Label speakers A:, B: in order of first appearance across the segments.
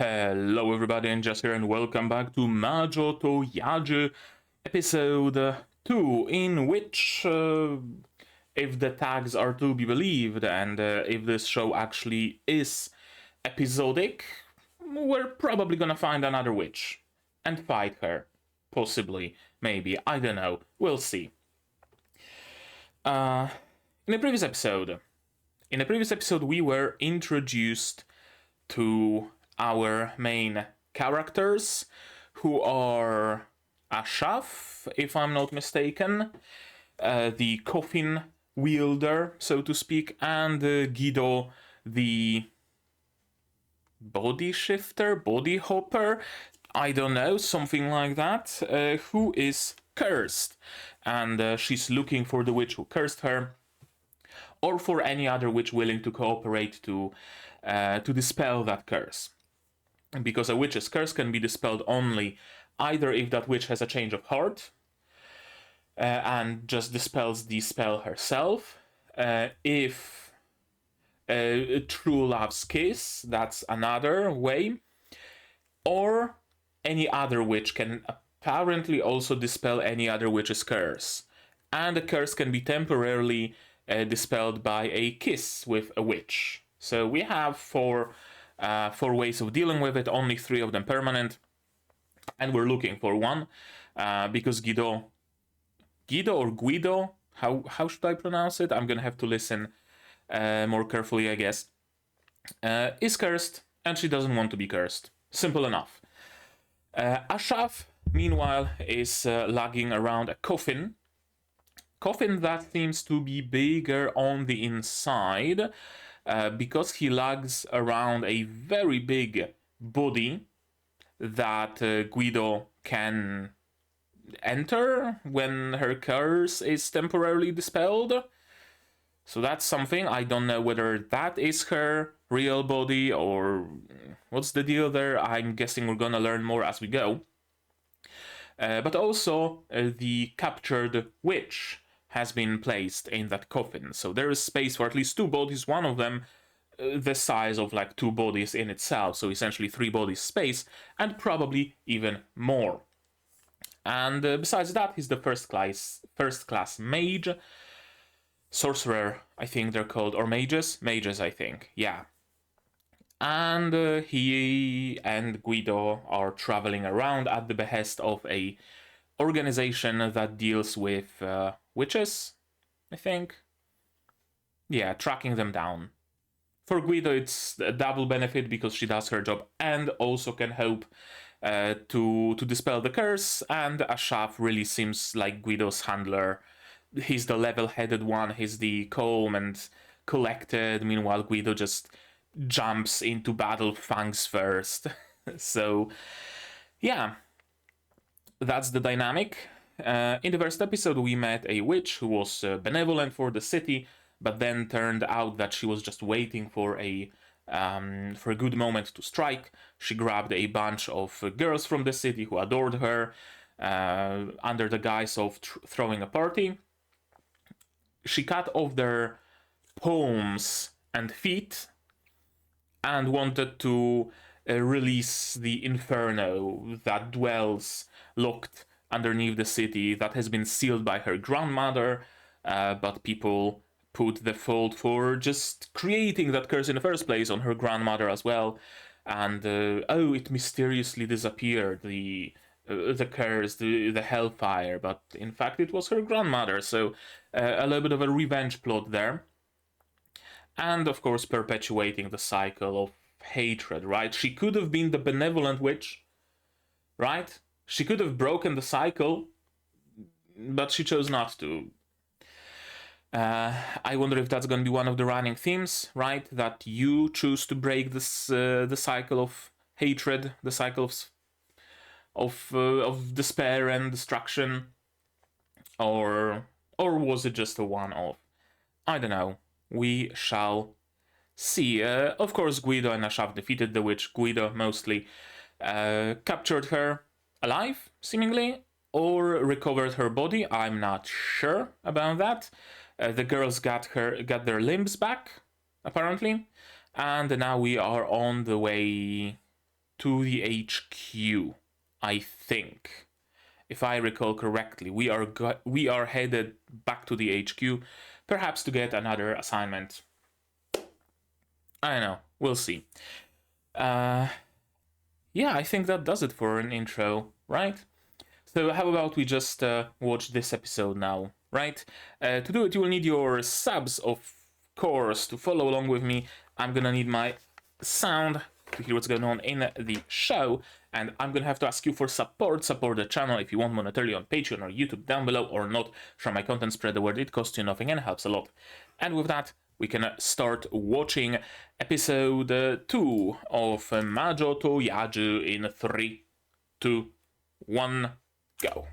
A: Hello everybody, and just here, and welcome back to Majo to Yajuu, episode 2, in which, if the tags are to be believed, and if this show actually is episodic, we're probably gonna find another witch and fight her. Possibly, maybe, I don't know, we'll see. In the previous episode, we were introduced to our main characters, who are Ashaf, if I'm not mistaken, the coffin wielder, so to speak, and Guido, the body shifter, body hopper, I don't know, something like that, who is cursed. And she's looking for the witch who cursed her, or for any other witch willing to cooperate to dispel that curse. Because a witch's curse can be dispelled only either if that witch has a change of heart and just dispels the spell herself, if true love's kiss, that's another way, or any other witch can apparently also dispel any other witch's curse. And the curse can be temporarily dispelled by a kiss with a witch. So we have four ways of dealing with it, only 3 of them permanent, and we're looking for one, because Guido or Guido, how should I pronounce it? I'm gonna have to listen more carefully, I guess, is cursed, and she doesn't want to be cursed. Simple enough. Ashaf, meanwhile, is lugging around a coffin that seems to be bigger on the inside, because he lugs around a very big body that Guido can enter when her curse is temporarily dispelled. So that's something. I don't know whether that is her real body or what's the deal there. I'm guessing we're gonna learn more as we go. But also, the captured witch has been placed in that coffin. So there is space for at least 2 bodies, one of them the size of like 2 bodies in itself, so essentially 3 bodies space, and probably even more. And besides that, he's the first class mage, sorcerer, I think they're called, or mages, I think, yeah. And he and Guido are traveling around at the behest of a organization that deals with witches, I think. Yeah, tracking them down. For Guido, it's a double benefit because she does her job and also can help to dispel the curse. And Ashaf really seems like Guido's handler. He's the level-headed one, he's the calm and collected. Meanwhile, Guido just jumps into battle fangs first. So, yeah, that's the dynamic. In the first episode, we met a witch who was benevolent for the city, but then turned out that she was just waiting for a good moment to strike. She grabbed a bunch of girls from the city who adored her under the guise of throwing a party. She cut off their palms and feet and wanted to release the inferno that dwells locked underneath the city, that has been sealed by her grandmother, but people put the fault for just creating that curse in the first place on her grandmother as well. And it mysteriously disappeared, the curse, the hellfire, but in fact it was her grandmother. So a little bit of a revenge plot there. And of course perpetuating the cycle of hatred, right? She could have been the benevolent witch, right? She could have broken the cycle, but she chose not to. I wonder if that's going to be one of the running themes, right? That you choose to break this the cycle of hatred, the cycle of despair and destruction, or was it just a one-off? I don't know. We shall see. Of course, Guido and Ashaf defeated the witch. Guido mostly captured her alive, seemingly, or recovered her body. I'm not sure about that. The girls got their limbs back, apparently, and now we are on the way to the HQ, I think. If I recall correctly, we are headed back to the HQ, perhaps to get another assignment. I don't know. We'll see. Yeah, I think that does it for an intro, right? So how about we just watch this episode now, right? To do it, you will need your subs, of course, to follow along with me. I'm gonna need my sound to hear what's going on in the show, and I'm gonna have to ask you for support the channel if you want monetarily on Patreon or YouTube down below, or not. Share my content, spread the word, it costs you nothing and helps a lot. And with that, we can start watching episode 2 of Majo to Yajuu in 3, 2, 1, go.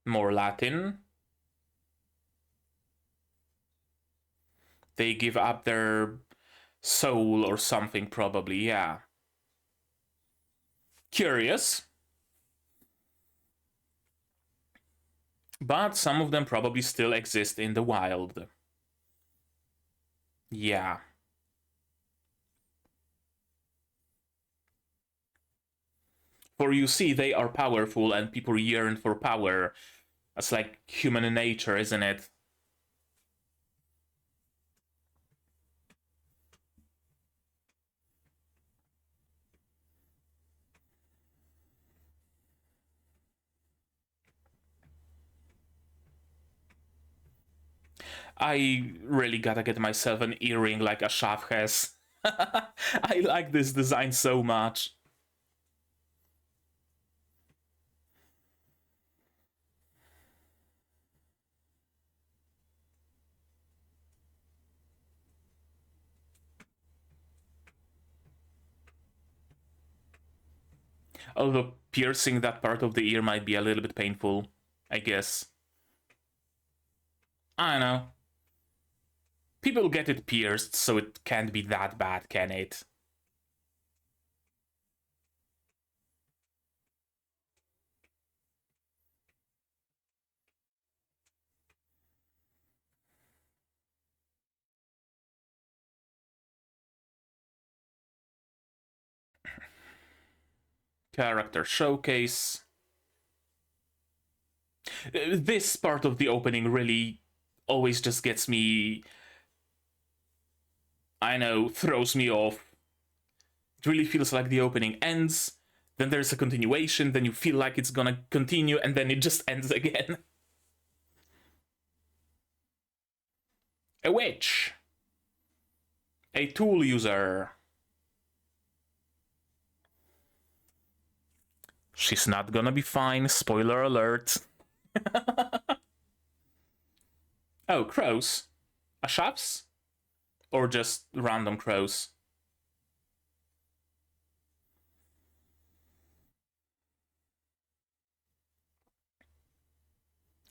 A: More Latin. They give up their soul or something, probably, yeah. Curious. But some of them probably still exist in the wild. Yeah. For you see, they are powerful and people yearn for power. That's like human nature, isn't it? I really gotta get myself an earring like Ashraf has. I like this design so much. Although piercing that part of the ear might be a little bit painful, I guess. I don't know. People get it pierced, so it can't be that bad, can it? Character showcase. This part of the opening really always just gets me, I know, throws me off. It really feels like the opening ends, then there's a continuation, then you feel like it's gonna continue, and then it just ends again. A witch. A tool user. She's not gonna be fine, spoiler alert. Oh, crows. Ashaps? Or just random crows?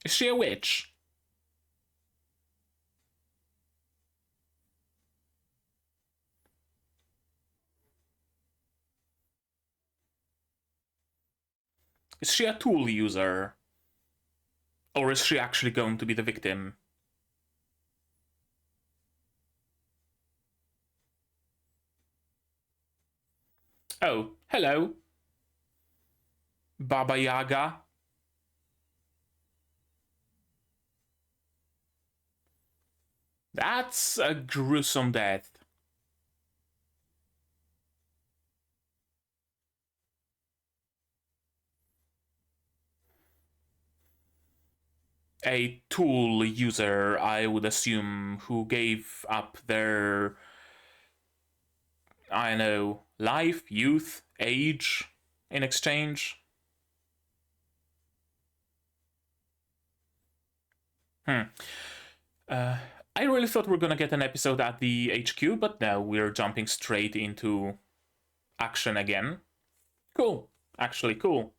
A: Is she a witch? Is she a tool user? Or is she actually going to be the victim? Oh, hello. Baba Yaga. That's a gruesome death. A tool user, I would assume, who gave up their, I don't know, life, youth, age in exchange. I really thought we were gonna get an episode at the HQ, but no, we're jumping straight into action again. Cool. Actually, cool.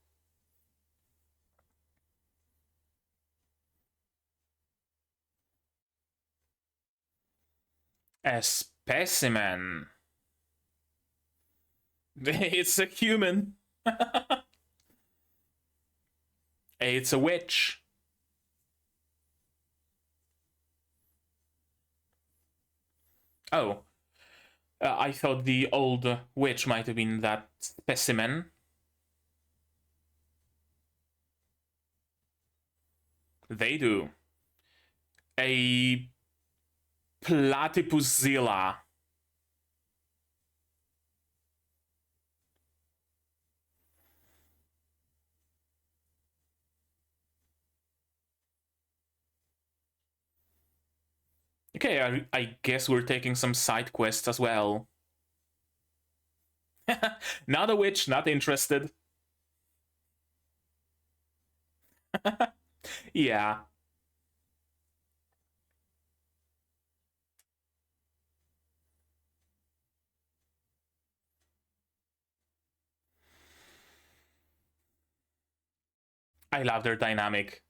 A: A specimen. It's a human. It's a witch. Oh, I thought the old witch might have been that specimen. They do. A platypuszilla. Okay, I guess we're taking some side quests as well. Not a witch, not interested. Yeah. I love their dynamic.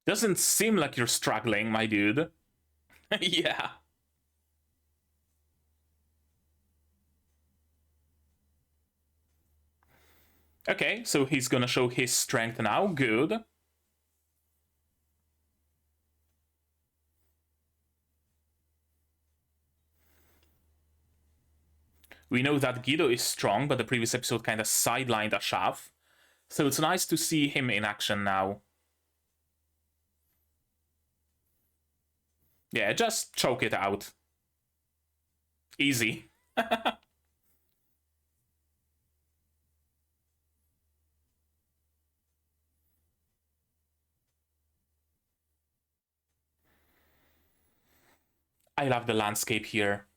A: Doesn't seem like you're struggling, my dude. Yeah. Okay, so he's gonna show his strength now. Good. We know that Guido is strong, but the previous episode kind of sidelined Ashav. So it's nice to see him in action now. Yeah, just choke it out. Easy. I love the landscape here.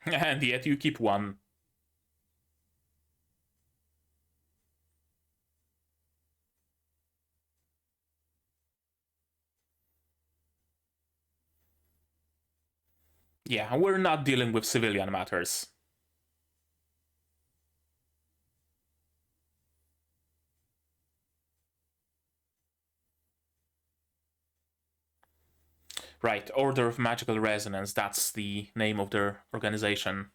A: And yet you keep one. Yeah, we're not dealing with civilian matters. Right, Order of Magical Resonance, that's the name of their organization.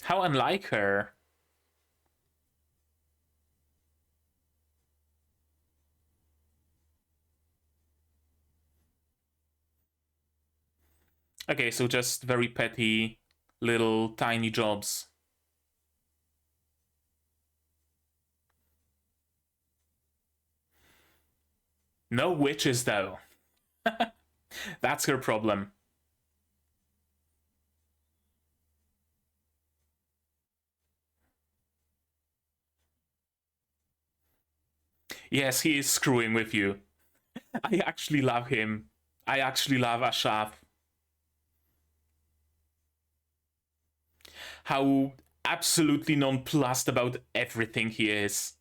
A: How unlike her. Okay, so just very petty little tiny jobs. No witches, though. That's her problem. Yes, he is screwing with you. I actually love him. I actually love Ashav. How absolutely nonplussed about everything he is.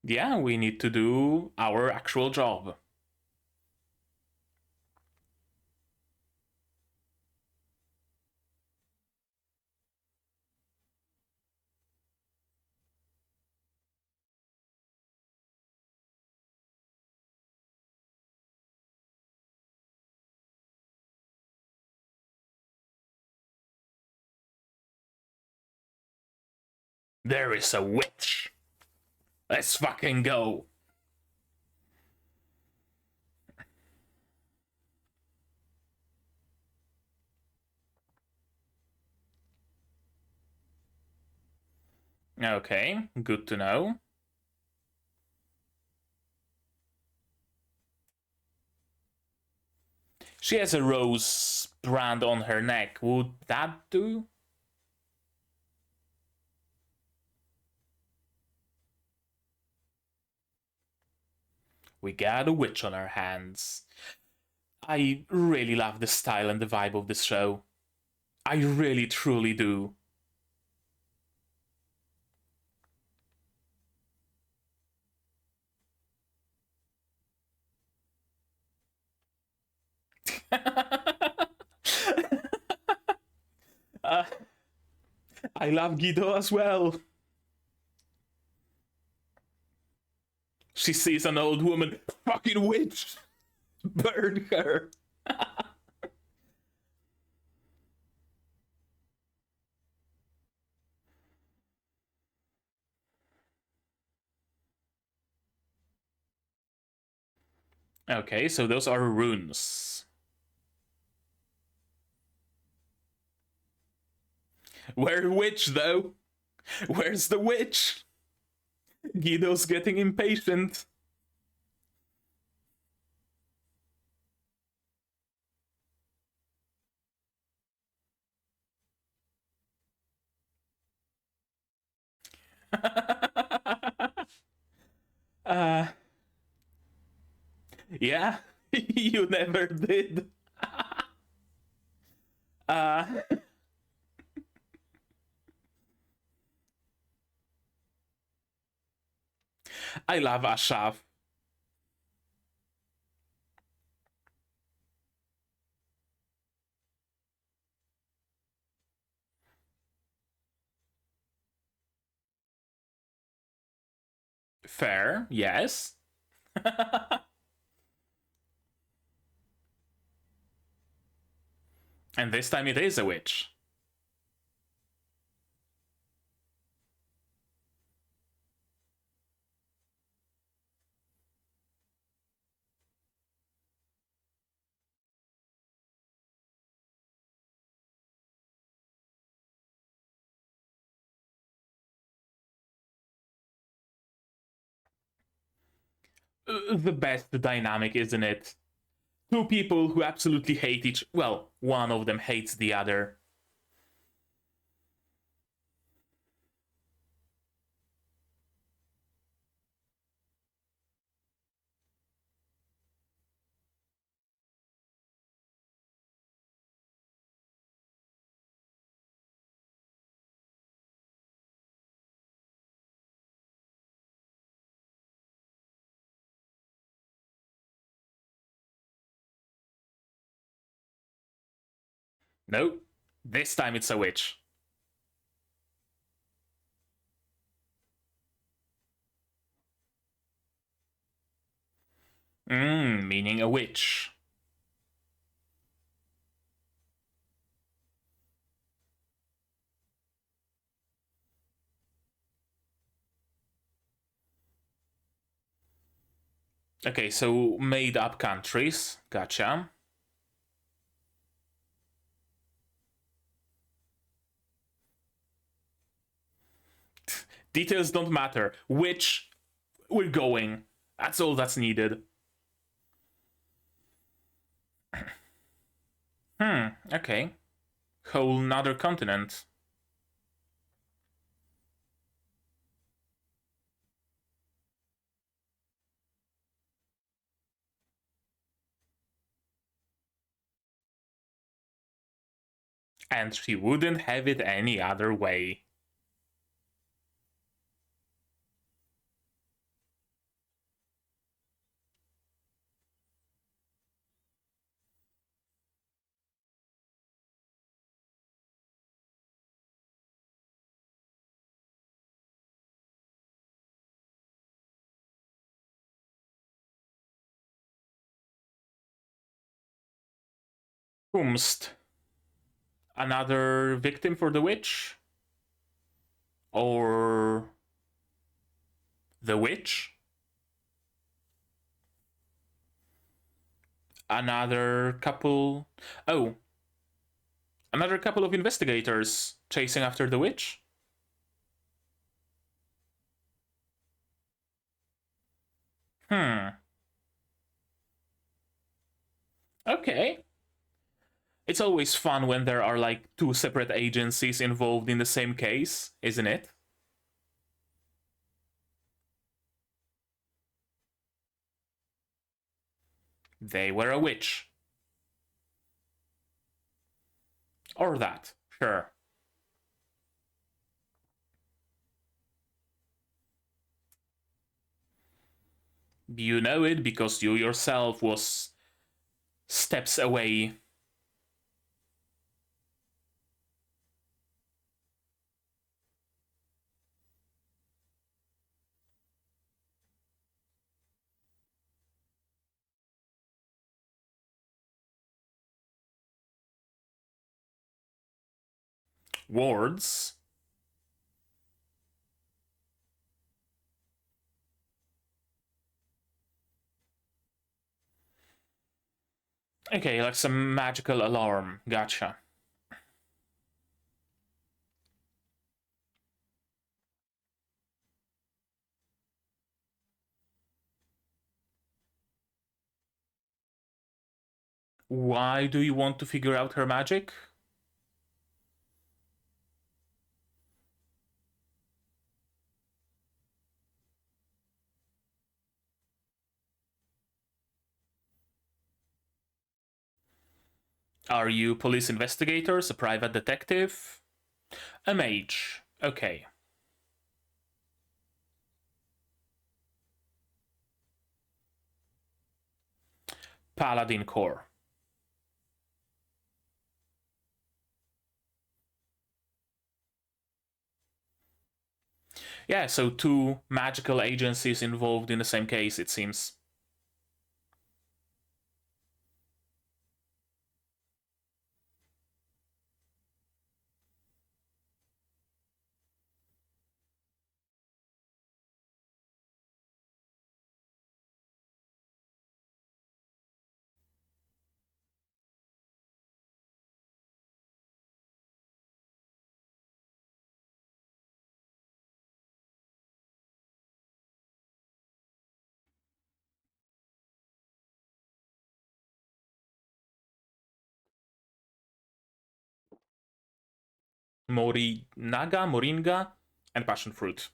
A: Yeah, we need to do our actual job. There is a witch. Let's fucking go. Okay, good to know. She has a rose brand on her neck. Would that do? We got a witch on our hands. I really love the style and the vibe of this show. I really, truly do. uh, I love Guido as well. She sees an old woman. Fucking witch! Burn her! Okay, so those are runes. Where's witch, though? Where's the witch? Guido's getting impatient. uh, yeah, you never did. uh, I love Ashav. Fair, yes. And this time it is a witch. The best dynamic, isn't it? Two people who absolutely hate each... Well, one of them hates the other. No, this time it's a witch. Meaning a witch. Okay, so made up countries. Gotcha. Details don't matter. Which we're going. That's all that's needed. Okay. Whole nother continent. And she wouldn't have it any other way. Whomst? Another victim for the witch? Or the witch? Another couple... Oh. Another couple of investigators chasing after the witch? Okay. It's always fun when there are like two separate agencies involved in the same case, isn't it? They were a witch. Or that, sure. You know it because you yourself was steps away. Wards. Okay, like some magical alarm. Gotcha. Why do you want to figure out her magic? Are you police investigators, a private detective? A mage. Okay. Paladin Corps. Yeah, so two magical agencies involved in the same case, it seems. Moringa, and passion fruit.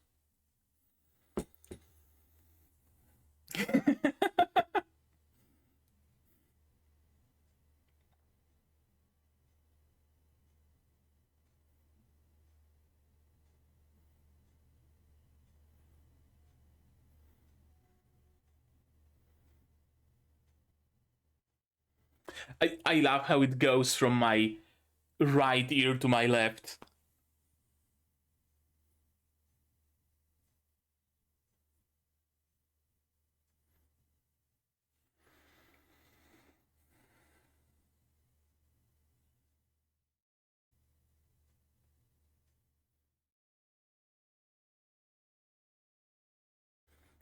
A: I love how it goes from my right ear to my left.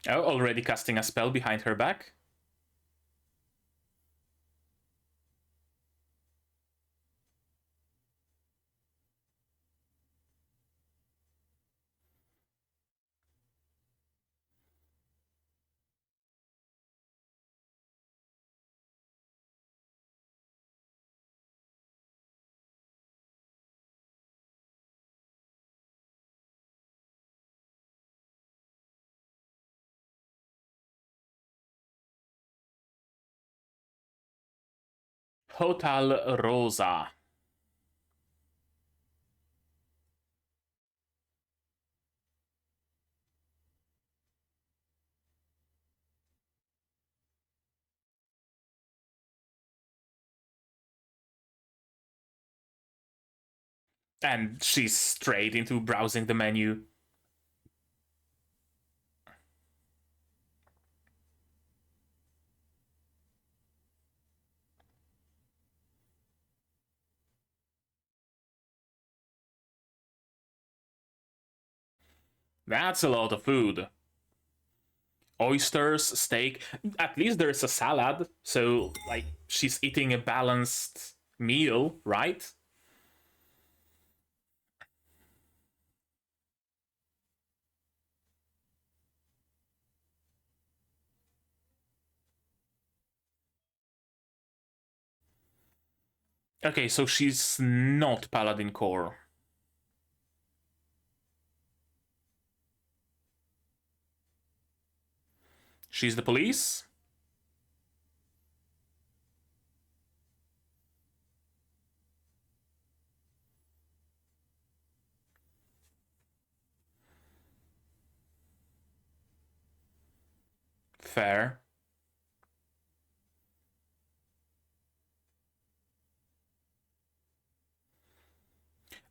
A: Oh, already casting a spell behind her back? Hotal Rosa. And she's straight into browsing the menu. That's a lot of food. Oysters, steak. At least there's a salad. So, like, she's eating a balanced meal, right? Okay, so she's not Paladin Core. She's the police? Fair.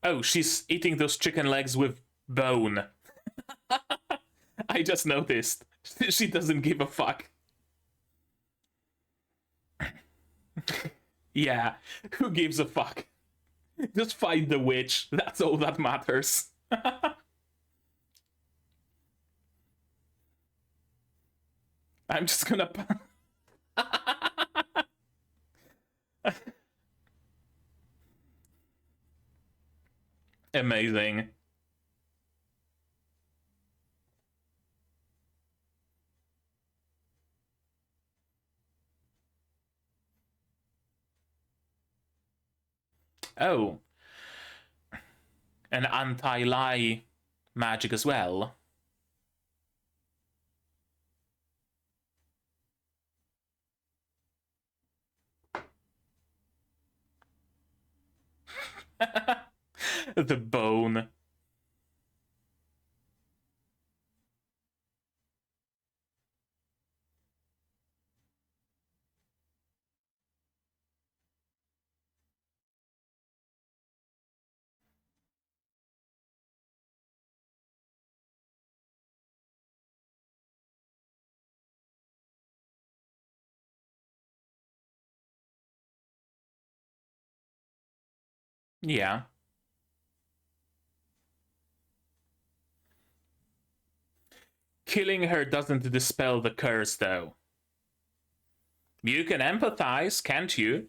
A: Oh, she's eating those chicken legs with bone. I just noticed. She doesn't give a fuck. Yeah, who gives a fuck? Just fight the witch. That's all that matters. I'm just gonna... Amazing. Oh. An anti-lie magic as well. The bone. Yeah. Killing her doesn't dispel the curse, though. You can empathize, can't you?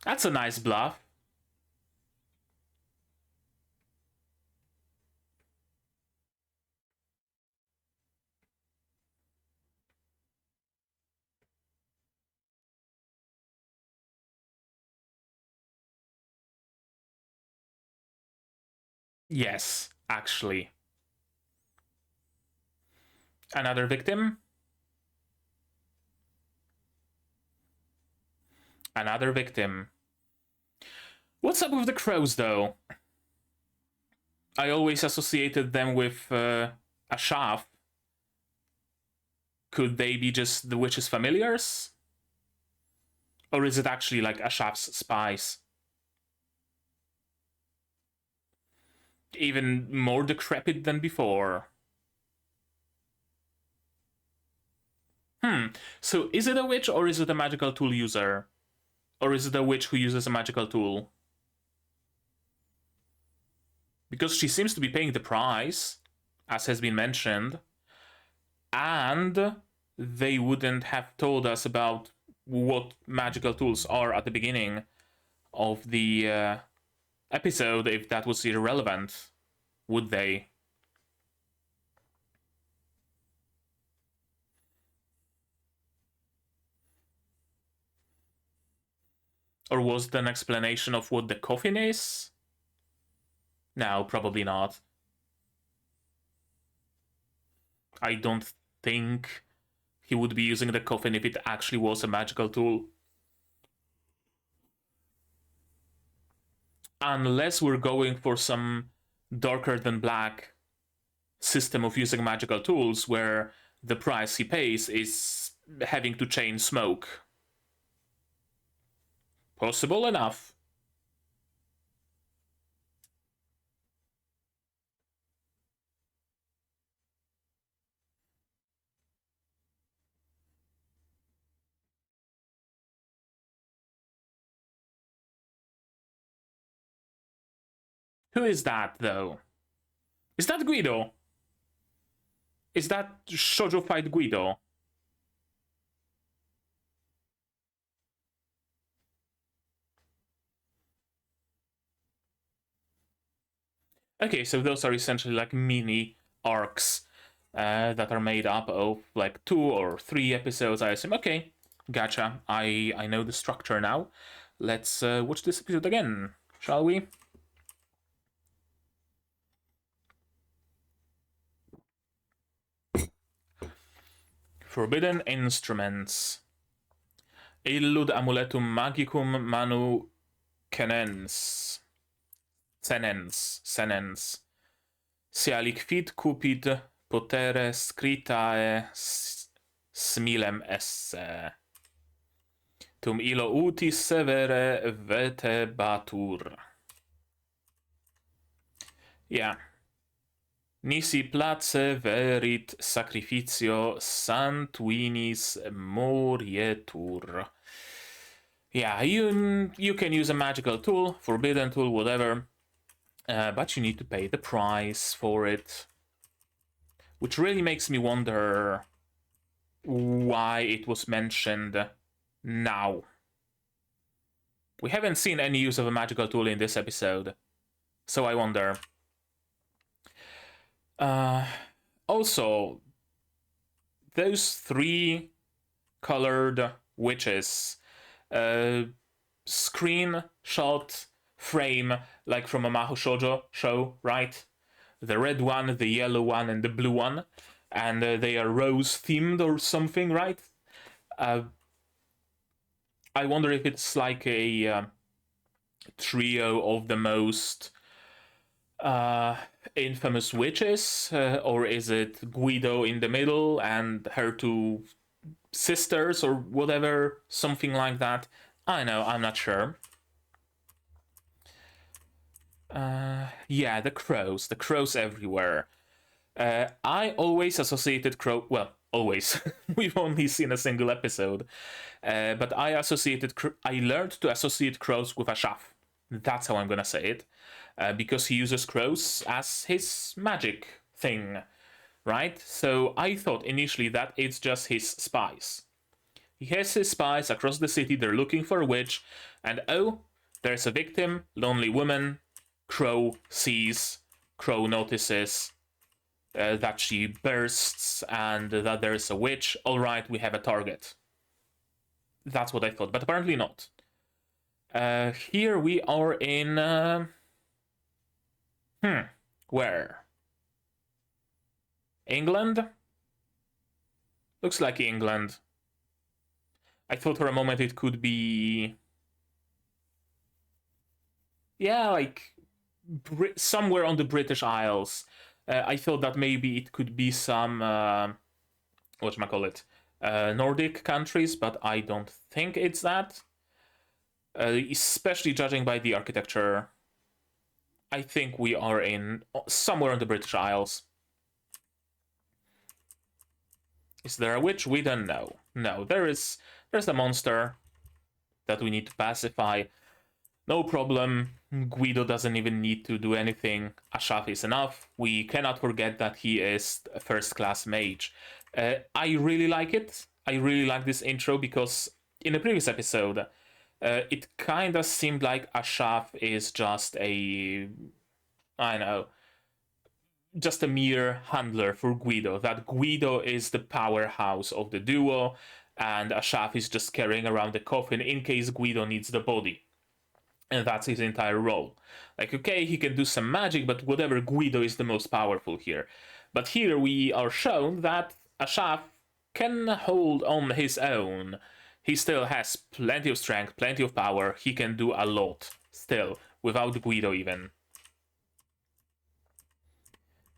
A: That's a nice bluff. Yes, actually. Another victim? Another victim. What's up with the crows, though? I always associated them with a shaft. Could they be just the witch's familiars? Or is it actually like Ashaf's spies? Even more decrepit than before. So is it a witch or is it a magical tool user? Or is it a witch who uses a magical tool? Because she seems to be paying the price, as has been mentioned. And they wouldn't have told us about what magical tools are at the beginning of the episode if that was irrelevant, would they? Or was it an explanation of what the coffin is? No, probably not. I don't think he would be using the coffin if it actually was a magical tool. Unless we're going for some darker than black system of using magical tools where the price he pays is having to chain smoke. Possible enough. Who is that, though? Is that Guido? Is that Shoujo fight Guido? Okay, so those are essentially like mini arcs that are made up of like 2 or 3 episodes, I assume. Okay, gotcha. I know the structure now. Let's watch this episode again, shall we? Forbidden instruments. Illud amuletum magicum manu cenens. Senens. Si alicvit cupid potere scritae smilem esse. Tum illo utis severe vetebatur. Yeah. Nisi place verit sacrificio sanguinis morietur. Yeah, you can use a magical tool, forbidden tool, whatever, but you need to pay the price for it. Which really makes me wonder why it was mentioned now. We haven't seen any use of a magical tool in this episode, so I wonder. Also, those 3 colored witches, screenshot frame like from a Majo shoujo show, right? The red one, the yellow one, and the blue one, and they are rose themed or something, right? I wonder if it's like a trio of the most infamous witches, or is it Guido in the middle and her 2 sisters or whatever, something like that. I know, I'm not sure. Yeah, the crows everywhere. I always associated always. We've only seen a single episode, but I learned to associate crows with Ashaf. That's how I'm gonna say it. Because he uses crows as his magic thing, right? So I thought initially that it's just his spies. He has his spies across the city, they're looking for a witch, and oh, there's a victim, lonely woman, Crow sees, Crow notices that she bursts and that there's a witch. Alright, we have a target. That's what I thought, but apparently not. Here we are in... Where? England? Looks like England. I thought for a moment it could be... Yeah, like... somewhere on the British Isles. I thought that maybe it could be some... whatchamacallit? Nordic countries, but I don't think it's that. Especially judging by the architecture. I think we are in somewhere on the British Isles. Is there a witch? We don't know. No, there's a monster that we need to pacify. No problem. Guido doesn't even need to do anything. Ashaf is enough. We cannot forget that he is a first-class mage. I really like it. I really like this intro because in the previous episode, it kind of seemed like Ashaf is just a... I don't know, just a mere handler for Guido. That Guido is the powerhouse of the duo, and Ashaf is just carrying around the coffin in case Guido needs the body. And that's his entire role. Like, okay, he can do some magic, but whatever, Guido is the most powerful here. But here we are shown that Ashaf can hold on his own. He still has plenty of strength, plenty of power. He can do a lot still, without Guido even.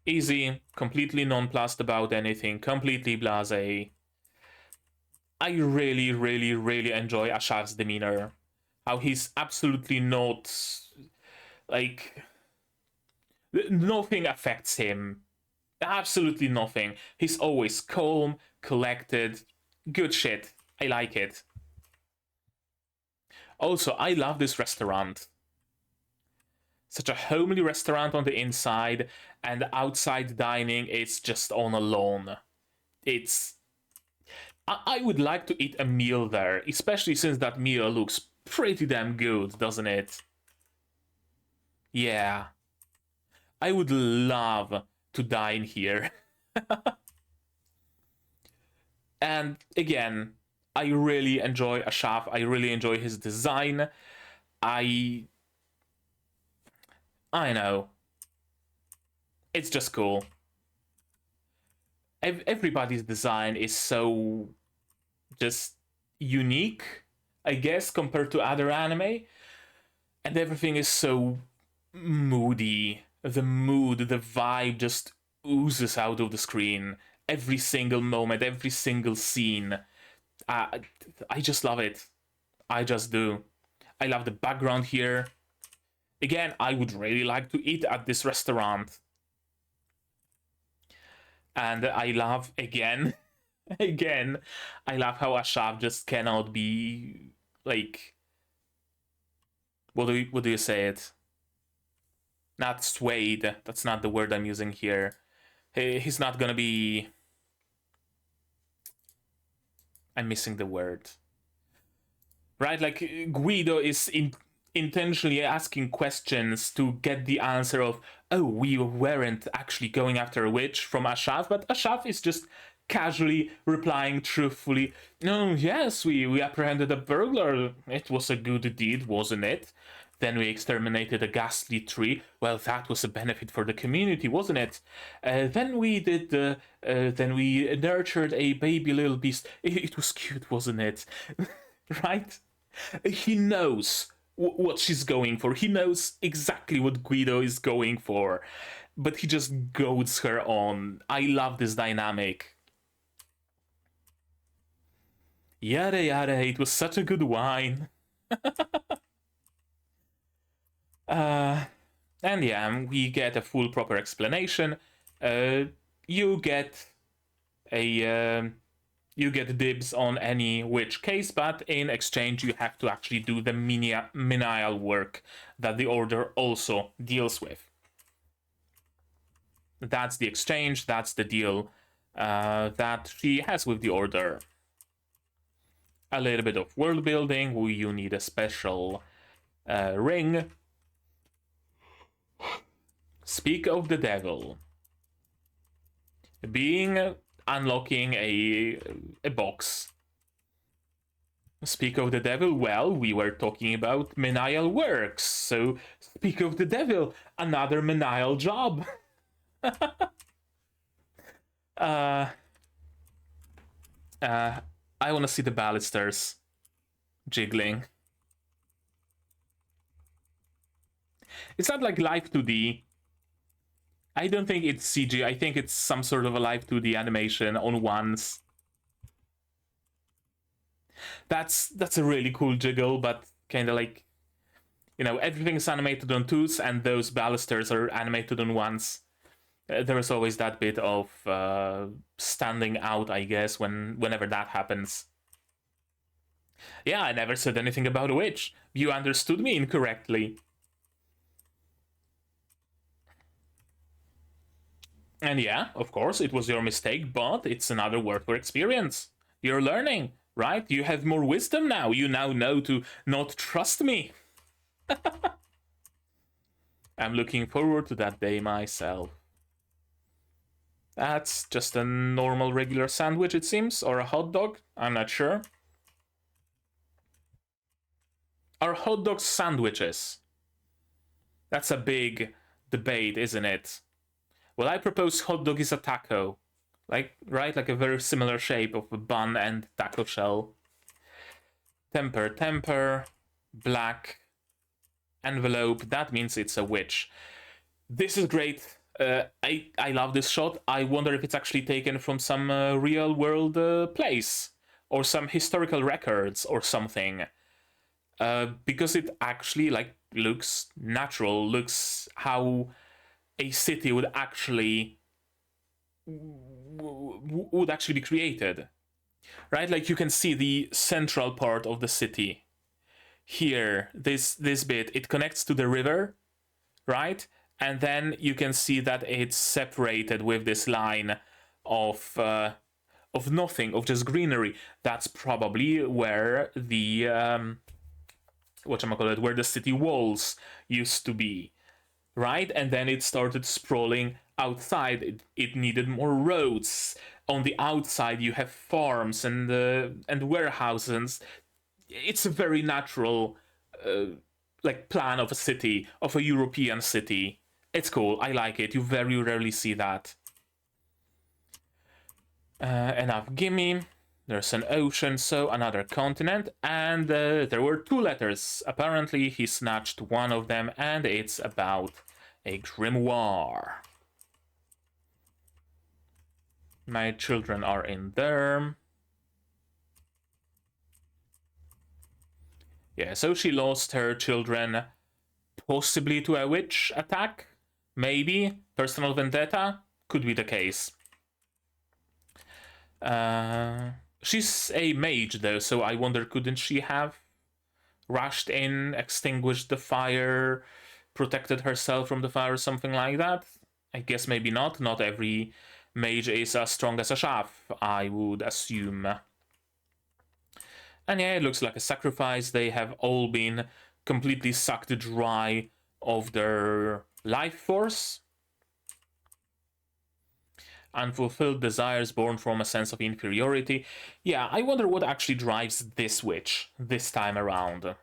A: Easy, completely nonplussed about anything, completely blasé. I really, really, really enjoy Ashaf's demeanor. How he's absolutely not... like... nothing affects him. Absolutely nothing. He's always calm, collected. Good shit. I like it. Also, I love this restaurant. Such a homely restaurant on the inside, and outside dining is just on a lawn. It's... I would like to eat a meal there, especially since that meal looks pretty damn good, doesn't it? Yeah. I would love to dine here. And again, I really enjoy Ashaf. I really enjoy his design. I know. It's just cool. everybody's design is so just unique, I guess, compared to other anime, and everything is so moody. The mood, the vibe just oozes out of the screen. Every single moment, every single scene. I just love it. I just do. I love the background here. Again, I would really like to eat at this restaurant. And I love, again, again, I love how Ashav just cannot be, like, what do you say it? Not swayed. That's not the word I'm using here. He's not gonna be... I'm missing the word. Right, like Guido is intentionally asking questions to get the answer of, oh, we weren't actually going after a witch from Ashav, but Ashav is just casually replying truthfully, no, yes, we apprehended a burglar. It was a good deed, wasn't it? Then we exterminated a ghastly tree. Well, that was a benefit for the community, wasn't it? Then we nurtured a baby little beast. It was cute, wasn't it? Right? He knows what she's going for. He knows exactly what Guido is going for, but he just goads her on. I love this dynamic. Yada yada, it was such a good wine. And yeah, we get a full proper explanation. You get dibs on any witch case, but in exchange you have to actually do the menial work that the order also deals with. That's the exchange, that's the deal that she has with the order. A little bit of world building. You need a special ring. Speak of the devil. Unlocking a box. Speak of the devil, well, we were talking about menial works, so speak of the devil, another menial job. I want to see the balusters jiggling. It's not like live 2D. I don't think it's CG. I think it's some sort of a live 2D animation on ones. That's a really cool jiggle, but kind of like, you know, everything's animated on twos, and those balusters are animated on ones. There is always that bit of standing out, I guess, whenever that happens. Yeah, I never said anything about a witch. You understood me incorrectly. And yeah, of course, it was your mistake, but it's another work for experience. You're learning, right? You have more wisdom now. You now know to not trust me. I'm looking forward to that day myself. That's just a normal regular sandwich, it seems, or a hot dog. I'm not sure. Are hot dogs sandwiches? That's a big debate, isn't it? Well, I propose hot dog is a taco. Like, right? Like a very similar shape of a bun and taco shell. Temper, black, envelope. That means it's a witch. This is great. I love this shot. I wonder if it's actually taken from some real world place or some historical records or something. Because it actually like looks natural, looks how a city would actually be created, right? Like you can see the central part of the city here. This bit, it connects to the river, right? And then you can see that it's separated with this line of nothing, of just greenery. That's probably where the where the city walls used to be, right? And then it started sprawling outside. It needed more roads. On the outside, you have farms and warehouses. It's a very natural like plan of a city, of a European city. It's cool. I like it. You very rarely see that. Enough gimme. There's an ocean, so another continent, and there were 2 letters. Apparently he snatched one of them, and it's about a grimoire. My children are in there. Yeah, so she lost her children possibly to a witch attack. Maybe. Personal vendetta. Could be the case. She's a mage, though, so I wonder, couldn't she have rushed in, extinguished the fire, protected herself from the fire, something like that? I guess maybe not. Not every mage is as strong as a shaft, I would assume. And yeah, it looks like a sacrifice. They have all been completely sucked dry of their life force. Unfulfilled desires born from a sense of inferiority. Yeah, I wonder what actually drives this witch this time around.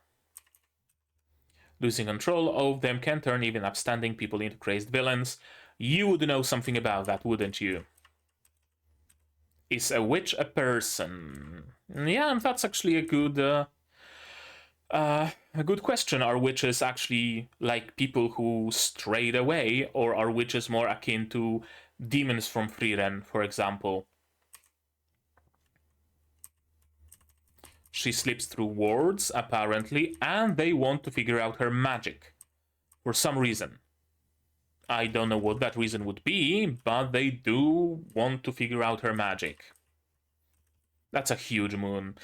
A: Losing control of them can turn even upstanding people into crazed villains. You would know something about that, wouldn't you? Is a witch a person? Yeah, that's actually a good question. Are witches actually like people who strayed away, or are witches more akin to demons from Frieren, for example? She slips through wards, apparently, and they want to figure out her magic. For some reason. I don't know what that reason would be, but they do want to figure out her magic. That's a huge moon.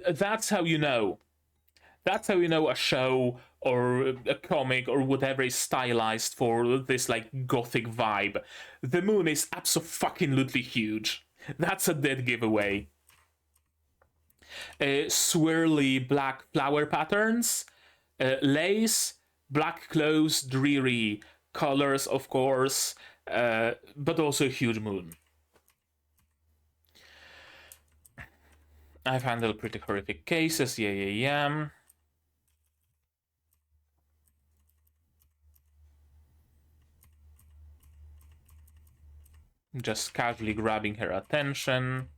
A: That's how you know. That's how you know a show or a comic or whatever is stylized for this, like, gothic vibe. The moon is abso-fucking-lutely huge. That's a dead giveaway. Swirly black flower patterns, lace, black clothes, dreary colors, of course, but also a huge moon. I've handled pretty horrific cases, yeah. Just casually grabbing her attention.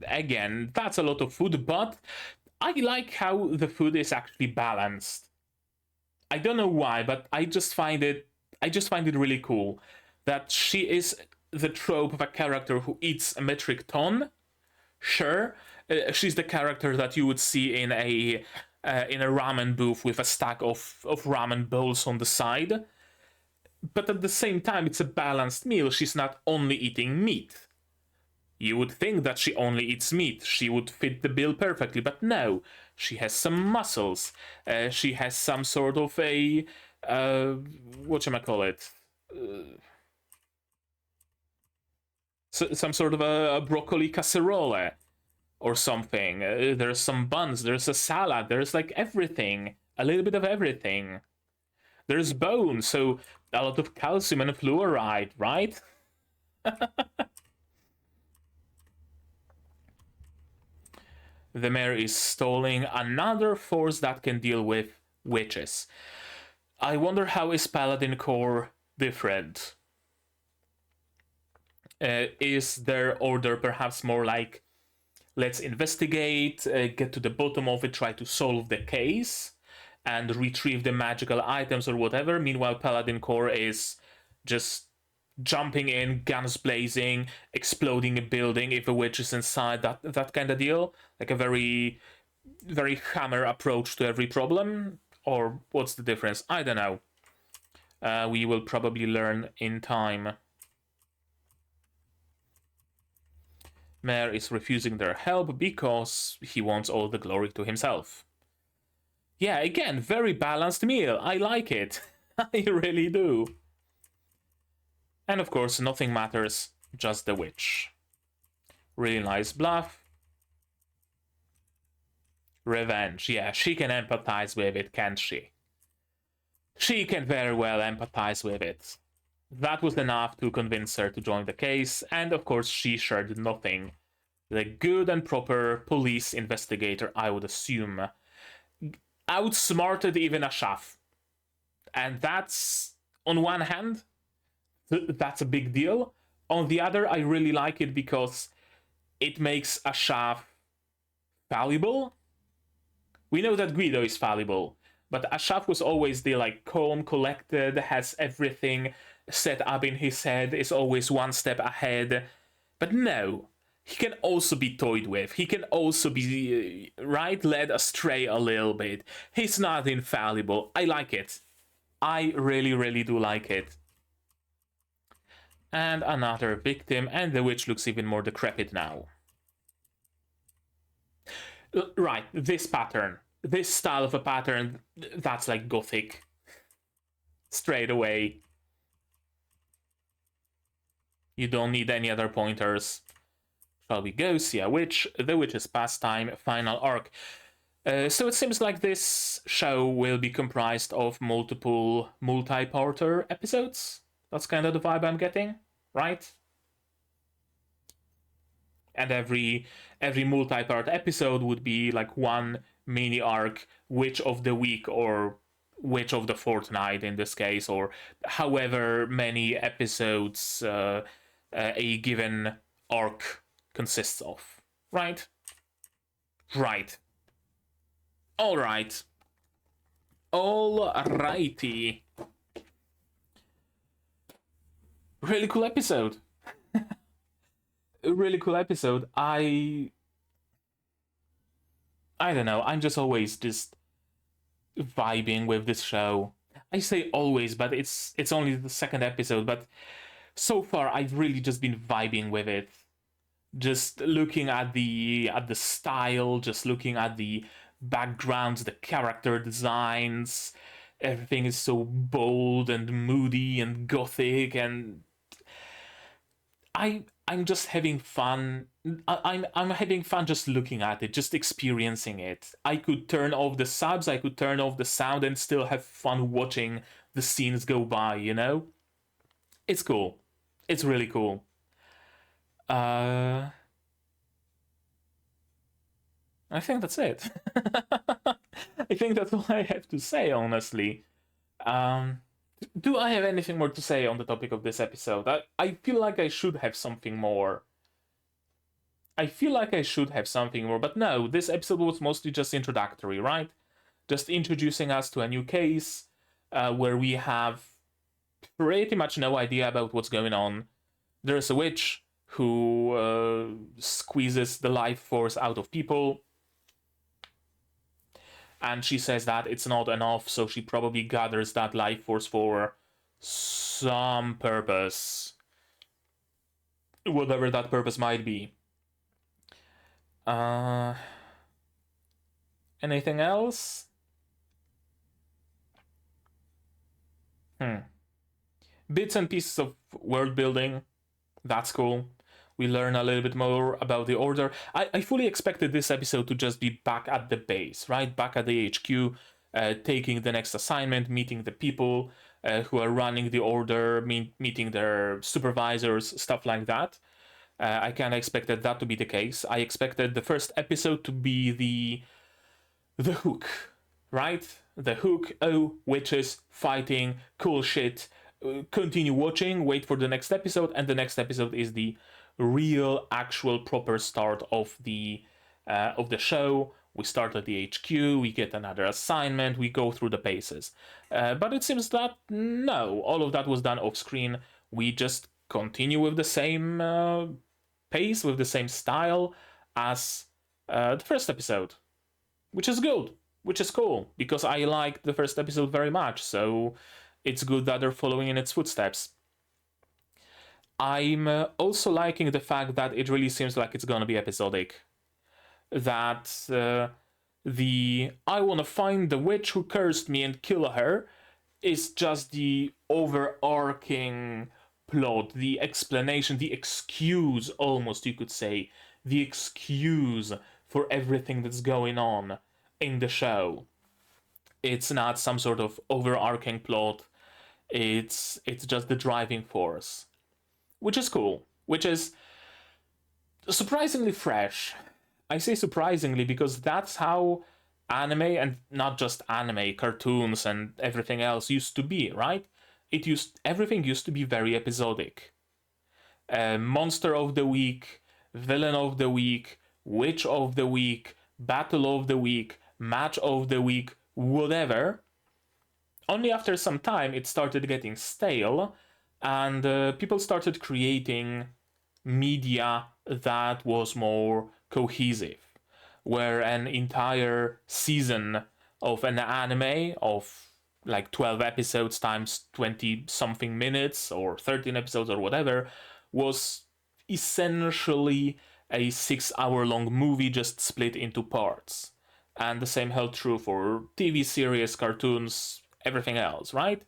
A: Again, that's a lot of food, but I like how the food is actually balanced. I don't know why, but I just find it really cool that she is the trope of a character who eats a metric ton. Sure, she's the character that you would see in a ramen booth with a stack of ramen bowls on the side. But at the same time, it's a balanced meal. She's not only eating meat. You would think that she only eats meat. She would fit the bill perfectly, but no. She has some muscles. She has some sort of a... whatchamacallit? Some sort of a broccoli casserole or something. There's some buns, there's a salad, there's like everything. A little bit of everything. There's bone, so a lot of calcium and fluoride, right? The mayor is stalling another force that can deal with witches. I wonder how is Paladin Core different? Is their order perhaps more like, let's investigate, get to the bottom of it, try to solve the case, and retrieve the magical items or whatever? Meanwhile, Paladin Core is just jumping in, guns blazing, exploding a building if a witch is inside, that kind of deal. Like a very, very hammer approach to every problem. Or what's the difference? I don't know. We will probably learn in time. Mayor is refusing their help because he wants all the glory to himself. Yeah, again, very balanced meal. I like it. I really do. And of course, nothing matters, just the witch. Really nice bluff. Revenge. Yeah, she can empathize with it, can't she? She can very well empathize with it. That was enough to convince her to join the case, and of course she shared nothing. The good and proper police investigator, I would assume, outsmarted even a Shaf. And that's, on one hand, that's a big deal. On the other, I really like it because it makes Ashav valuable. We know that Guido is fallible, but Ashav was always the calm, collected, has everything set up in his head, is always one step ahead. But no, he can also be toyed with. He can also be led astray a little bit. He's not infallible. I like it. I really, really do like it. And another victim, and the witch looks even more decrepit now. Right, this pattern. This style of a pattern, that's like gothic. Straight away. You don't need any other pointers. Shall we go see a witch? The Witch's Pastime, final arc. So it seems like this show will be comprised of multiple multi-parter episodes. That's kind of the vibe I'm getting, right? And every multi-part episode would be like one mini arc, Witch of the Week or Witch of the Fortnight in this case, or however many episodes a given arc consists of, right? Right. Alright. Alrighty. Really cool episode. A really cool episode. I don't know, I'm just always just vibing with this show. I say always, but it's only the second episode, but so far I've really just been vibing with it. Just looking at the style, just looking at the backgrounds, the character designs. Everything is so bold and moody and gothic, and I'm just having fun. I'm having fun just looking at it, just experiencing it. I could turn off the subs, I could turn off the sound, and still have fun watching the scenes go by, you know? It's cool. It's really cool. I think that's it. I think that's all I have to say, honestly. Do I have anything more to say on the topic of this episode? I feel like I should have something more. But no, this episode was mostly just introductory, right? Just introducing us to a new case where we have pretty much no idea about what's going on. There's a witch who squeezes the life force out of people. And she says that it's not enough, so she probably gathers that life force for some purpose. Whatever that purpose might be. Anything else? Bits and pieces of world building. That's cool. We learn a little bit more about the Order. I fully expected this episode to just be back at the base, right? Back at the HQ, taking the next assignment, meeting the people who are running the Order, meeting their supervisors, stuff like that. I kind of expected that to be the case. I expected the first episode to be the hook, right? The hook, oh, witches, fighting, cool shit. Continue watching, wait for the next episode, and the next episode is the real, actual, proper start of the show. We start at the HQ, we get another assignment, we go through the paces. But it seems that no, all of that was done off screen. We just continue with the same pace, with the same style as the first episode, which is good, which is cool, because I liked the first episode very much, so it's good that they're following in its footsteps. I'm also liking the fact that it really seems like it's gonna be episodic. That the I wanna find the witch who cursed me and kill her is just the overarching plot, the explanation, the excuse, almost you could say, the excuse for everything that's going on in the show. It's not some sort of overarching plot. It's just the driving force, which is cool, which is surprisingly fresh. I say surprisingly because that's how anime, and not just anime, cartoons and everything else used to be, right? Everything used to be very episodic. Monster of the week, villain of the week, witch of the week, battle of the week, match of the week, whatever. Only after some time it started getting stale, and people started creating media that was more cohesive, where an entire season of an anime of like 12 episodes times 20 something minutes or 13 episodes or whatever was essentially a 6-hour long movie just split into parts. And the same held true for TV series, cartoons, everything else, right?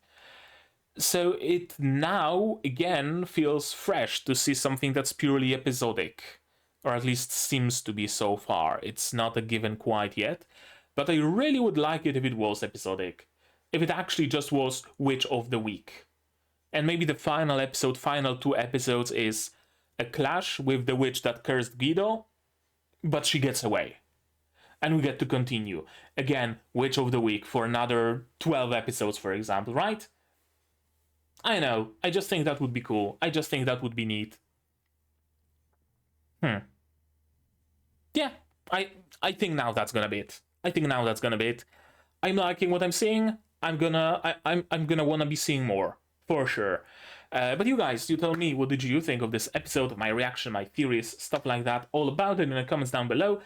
A: So it now again feels fresh to see something that's purely episodic, or at least seems to be so far. It's not a given quite yet, but I really would like it if it was episodic. If it actually just was Witch of the Week. And maybe the final episode, final 2 episodes, is a clash with the witch that cursed Guido, but she gets away. And we get to continue. Again, Witch of the Week for another 12 episodes, for example, right? I know, I just think that would be cool. I just think that would be neat. Yeah, I think now that's gonna be it. I think now that's gonna be it. I'm liking what I'm seeing. I'm gonna wanna be seeing more, for sure. But you guys, you tell me, what did you think of this episode, my reaction, my theories, stuff like that, all about it in the comments down below.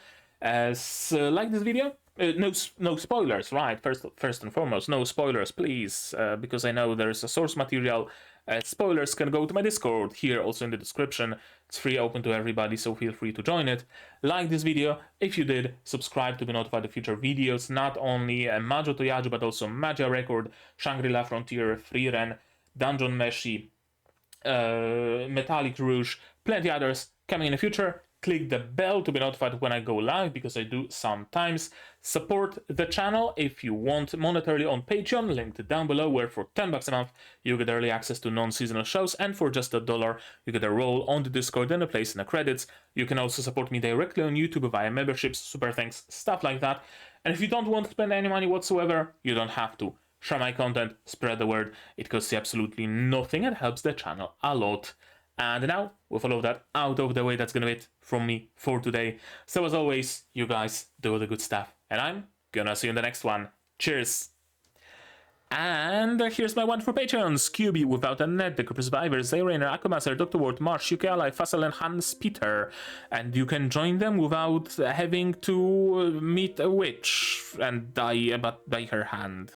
A: So like this video. No spoilers, right? First and foremost, no spoilers, please, because I know there's a source material. Spoilers can go to my Discord, here also in the description. It's free, open to everybody, so feel free to join it. Like this video if you did, subscribe to be notified of future videos, not only Majo to Yajuu, but also Magia Record, Shangri-La Frontier, Freeren, Dungeon Meshi, Metallic Rouge, plenty others coming in the future. Click the bell to be notified when I go live, because I do sometimes. Support the channel if you want monetarily on Patreon, linked down below, where for $10 a month you get early access to non-seasonal shows, and for just $1 you get a role on the Discord and a place in the credits. You can also support me directly on YouTube via memberships, super thanks, stuff like that. And if you don't want to spend any money whatsoever, you don't have to. Share my content, spread the word, it costs you absolutely nothing and helps the channel a lot. And now, with all of that out of the way, that's gonna be it from me for today. So as always, you guys do the good stuff, and I'm gonna see you in the next one. Cheers! And here's my one for Patreons: QB, Without a Net, The Cooper Survivor, Zayrainer, Akumaster, Dr. Ward, Marsh, UK Ally, Fassel, and Hans Peter. And you can join them without having to meet a witch and die by her hand.